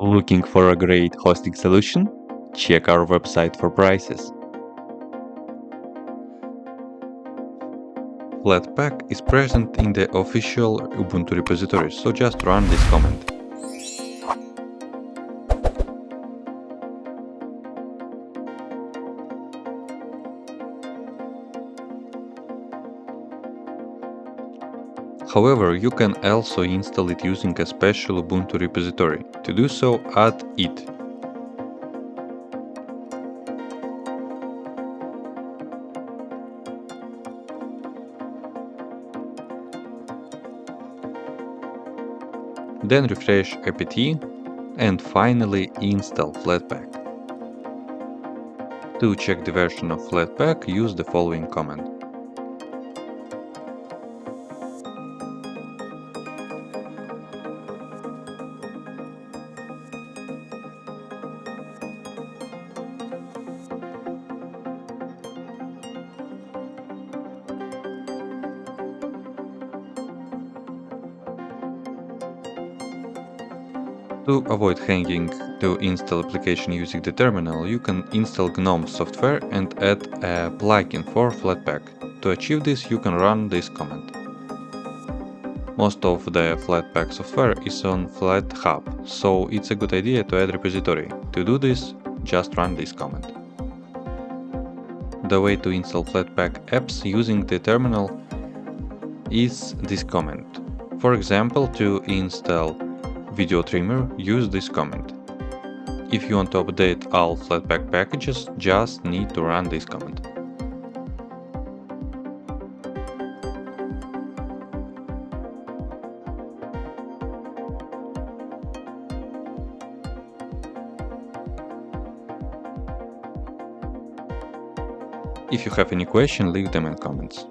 Looking for a great hosting solution? Check our website for prices. Flatpak is present in the official Ubuntu repository, so just run this command. However, you can also install it using a special Ubuntu repository. To do so, add it. Then refresh apt and finally install Flatpak. To check the version of Flatpak, use the following command. To avoid hanging to install application using the terminal, you can install GNOME software and add a plugin for Flatpak. To achieve this, you can run this command. Most of the Flatpak software is on FlatHub, so it's a good idea to add repository. To do this, just run this command. The way to install Flatpak apps using the terminal is this command. For example, to install video trimmer, use this command. If you want to update all Flatpak packages, just need to run this command. If you have any question, leave them in comments.